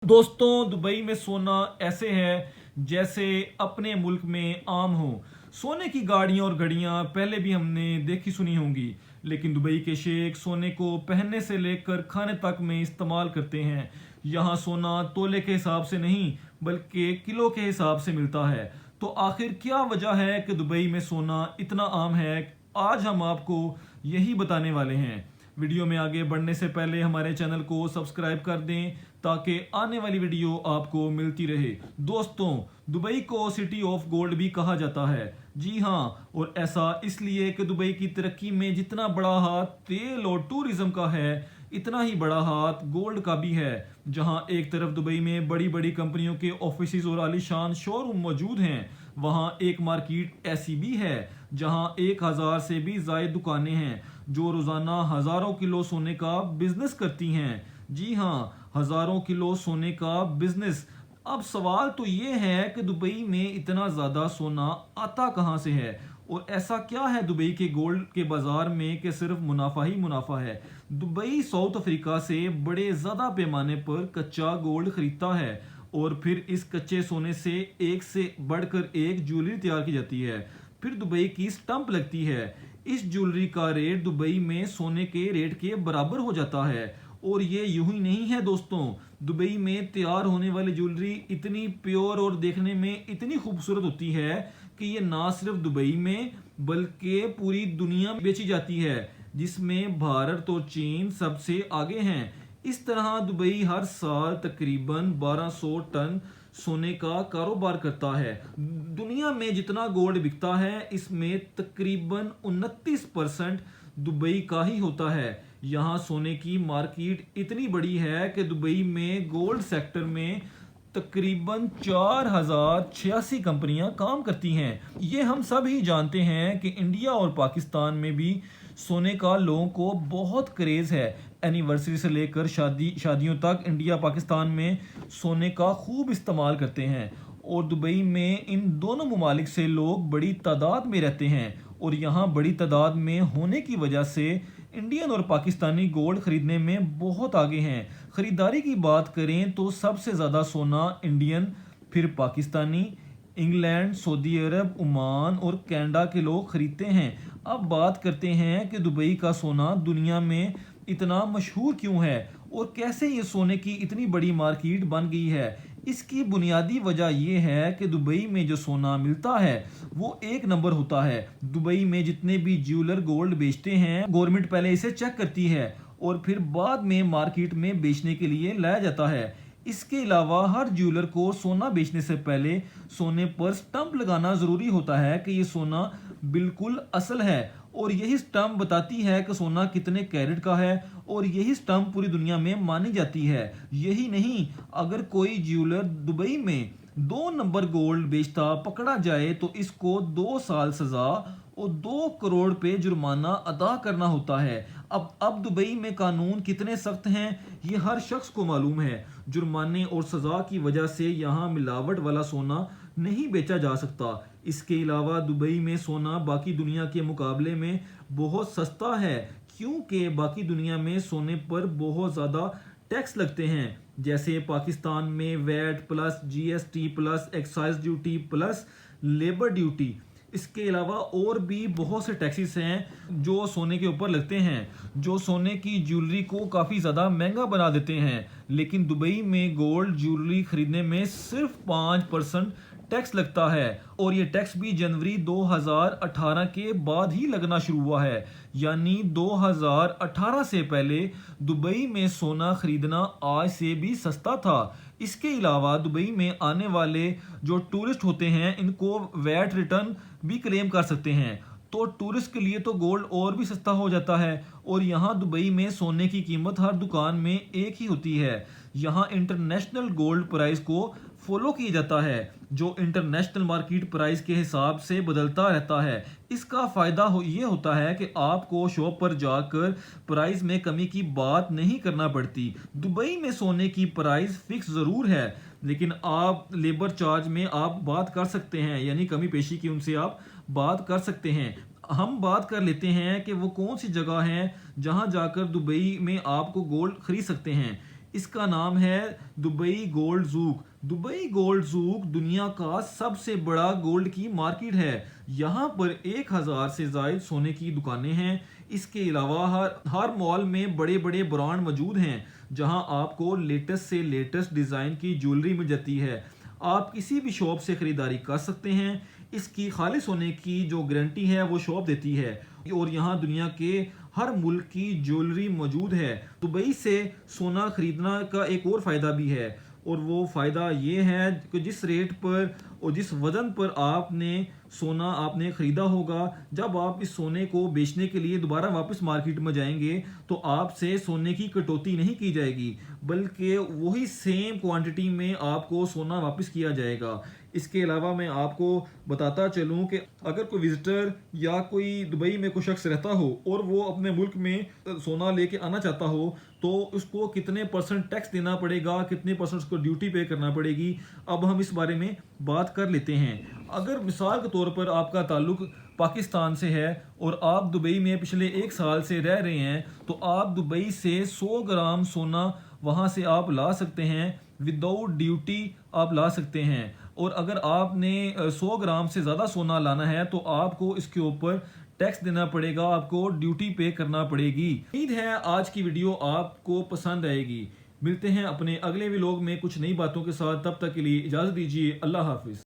दोस्तों, दुबई में सोना ऐसे है जैसे अपने मुल्क में आम हो। सोने की गाड़ियां और घड़ियां पहले भी हमने देखी सुनी होंगी, लेकिन दुबई के शेख सोने को पहनने से लेकर खाने तक में इस्तेमाल करते हैं। यहाँ सोना तोले के हिसाब से नहीं बल्कि किलो के हिसाब से मिलता है। तो आखिर क्या वजह है कि दुबई में सोना इतना आम है? आज हम आपको यही बताने वाले हैं। वीडियो में आगे बढ़ने से पहले हमारे चैनल को सब्सक्राइब कर दें ताकि आने वाली वीडियो आपको मिलती रहे। दोस्तों, दुबई को सिटी ऑफ गोल्ड भी कहा जाता है। जी हाँ, और ऐसा इसलिए कि दुबई की तरक्की में जितना बड़ा हाथ तेल और टूरिज्म का है, इतना ही बड़ा हाथ गोल्ड का भी है। जहां एक तरफ दुबई में बड़ी बड़ी कंपनियों के ऑफिस और आलीशान शोरूम मौजूद हैं, वहां एक मार्केट ऐसी भी है जहां 1000 से भी ज्यादा दुकानें हैं जो रोजाना हजारों किलो सोने का बिजनेस करती हैं। जी हाँ, हजारों किलो सोने का बिजनेस। अब सवाल तो ये है कि दुबई में इतना ज्यादा सोना आता कहां से है, और ऐसा क्या है दुबई के गोल्ड के बाजार में कि सिर्फ मुनाफा ही मुनाफा है। दुबई साउथ अफ्रीका से बड़े ज्यादा पैमाने पर कच्चा गोल्ड खरीदता है और फिर इस कच्चे सोने से एक से बढ़कर एक ज्वेलरी तैयार की जाती है। फिर दुबई की स्टंप लगती है। इस ज्वेलरी का रेट दुबई में सोने के रेट के बराबर हो जाता है। और ये यूं ही नहीं है दोस्तों, दुबई में तैयार होने वाली ज्वेलरी इतनी प्योर और देखने में इतनी खूबसूरत होती है कि ये ना सिर्फ दुबई में बल्कि पूरी दुनिया में बेची जाती है, जिसमें भारत और चीन सबसे आगे हैं। इस तरह दुबई हर साल तकरीबन 1200 टन सोने का कारोबार करता है। दुनिया में जितना गोल्ड बिकता है, इसमें तकरीबन 29% दुबई का ही होता है। यहाँ सोने की मार्केट इतनी बड़ी है कि दुबई में गोल्ड सेक्टर में तकरीबन 4086 कंपनियां काम करती हैं। ये हम सब ही जानते हैं कि इंडिया और पाकिस्तान में भी सोने का लोगों को बहुत क्रेज है। एनिवर्सरी से लेकर शादियों तक इंडिया पाकिस्तान में सोने का खूब इस्तेमाल करते हैं, और दुबई में इन दोनों ममालिक से लोग बड़ी तादाद में रहते हैं। और यहाँ बड़ी तादाद में होने की वजह से इंडियन और पाकिस्तानी गोल्ड खरीदने में बहुत आगे हैं। खरीदारी की बात करें तो सबसे ज़्यादा सोना इंडियन, फिर पाकिस्तानी, इंग्लैंड, सऊदी अरब, ओमान और कनाडा के लोग खरीदते हैं। अब बात करते हैं कि दुबई का सोना दुनिया में इतना मशहूर क्यों है और कैसे ये सोने की इतनी बड़ी मार्केट बन गई है। इसकी बुनियादी वजह यह है कि दुबई में जो सोना मिलता है वो एक नंबर होता है। दुबई में जितने भी ज्वेलर गोल्ड बेचते हैं, गवर्नमेंट पहले इसे चेक करती है और फिर बाद में मार्केट में बेचने के लिए लाया जाता है। इसके अलावा हर ज्वेलर को सोना बेचने से पहले सोने पर स्टंप लगाना जरूरी होता है कि ये सोना बिल्कुल असल है, और यही स्टंप बताती है कि सोना कितने कैरेट का है, और यही स्टंप पूरी दुनिया में मानी जाती है। यही नहीं, अगर कोई ज्वेलर दुबई में 2 नंबर गोल्ड बेचता पकड़ा जाए तो इसको 2 साल सजा और 2 करोड़ पे जुर्माना अदा करना होता है। अब दुबई में कानून कितने सख्त हैं ये हर शख्स को मालूम है। जुर्माने और सजा की वजह से यहाँ मिलावट वाला सोना नहीं बेचा जा सकता। इसके अलावा दुबई में सोना बाकी दुनिया के मुकाबले में बहुत सस्ता है, क्योंकि बाकी दुनिया में सोने पर बहुत ज़्यादा टैक्स लगते हैं। जैसे पाकिस्तान में VAT plus GST plus excise duty plus labour duty. इसके अलावा और भी बहुत से टैक्सेस हैं जो सोने के ऊपर लगते हैं, जो सोने की ज्वेलरी को काफ़ी ज़्यादा महंगा बना देते हैं। लेकिन दुबई में गोल्ड ज्वेलरी खरीदने में सिर्फ 5% टैक्स लगता है, और ये टैक्स भी जनवरी 2018 के बाद ही लगना शुरू हुआ है। यानी 2018 से पहले दुबई में सोना खरीदना आज से भी सस्ता था। इसके अलावा दुबई में आने वाले जो टूरिस्ट होते हैं, इनको वैट रिटर्न भी क्लेम कर सकते हैं, तो टूरिस्ट के लिए तो गोल्ड और भी सस्ता हो जाता है। और यहाँ दुबई में सोने की कीमत हर दुकान में एक ही होती है। यहाँ इंटरनेशनल गोल्ड प्राइस को फॉलो किया जाता है, जो इंटरनेशनल मार्केट प्राइस के हिसाब से बदलता रहता है। इसका फ़ायदा ये होता है कि आपको शॉप पर जाकर प्राइस में कमी की बात नहीं करना पड़ती। दुबई में सोने की प्राइस फिक्स ज़रूर है, लेकिन आप लेबर चार्ज में आप बात कर सकते हैं, यानी कमी पेशी की उनसे आप बात कर सकते हैं। हम बात कर लेते हैं कि वो कौन सी जगह है जहां जाकर दुबई में आपको गोल्ड खरीद सकते हैं। इसका नाम है Dubai gold ZUK. Dubai gold ZUK दुनिया का सबसे बड़ा गोल्ड की मार्केट है। यहाँ पर 1000 से ज़ायद सोने की दुकानें हैं। इसके अलावा हर मॉल में बड़े बड़े ब्रांड मौजूद हैं जहाँ आपको लेटेस्ट से लेटेस्ट डिज़ाइन की ज्वेलरी मिल जाती है। आप किसी भी शॉप से ख़रीदारी कर सकते हैं। इसकी खालिस होने की जो गारंटी है वो शॉप देती है और यहाँ दुनिया के हर मुल्क की ज्वेलरी मौजूद है। दुबई से सोना खरीदना का एक और फ़ायदा भी है और वो फ़ायदा ये है कि जिस रेट पर और जिस वज़न पर सोना आपने ख़रीदा होगा, जब आप इस सोने को बेचने के लिए दोबारा वापस मार्केट में जाएंगे तो आपसे सोने की कटौती नहीं की जाएगी, बल्कि वही सेम क्वांटिटी में आपको सोना वापस किया जाएगा। इसके अलावा मैं आपको बताता चलूं कि अगर कोई विजिटर या कोई दुबई में कोई शख्स रहता हो और वो अपने मुल्क में सोना लेके आना चाहता हो तो उसको कितने % टैक्स देना पड़ेगा, कितने % उसको ड्यूटी पे करना पड़ेगी, अब हम इस बारे में बात कर लेते हैं। अगर मिसाल के तौर पर आपका ताल्लुक पाकिस्तान से है और आप दुबई में पिछले 1 साल से रह रहे हैं तो आप दुबई से 100 ग्राम सोना वहाँ से आप ला सकते हैं, विदाउट ड्यूटी आप ला सकते हैं। और अगर आपने 100 ग्राम से ज़्यादा सोना लाना है तो आपको इसके ऊपर टैक्स देना पड़ेगा, आपको ड्यूटी पे करना पड़ेगी। उम्मीद है आज की वीडियो आपको पसंद आएगी। मिलते हैं अपने अगले व्लॉग में कुछ नई बातों के साथ, तब तक के लिए इजाज़त दीजिए। अल्लाह हाफिज़।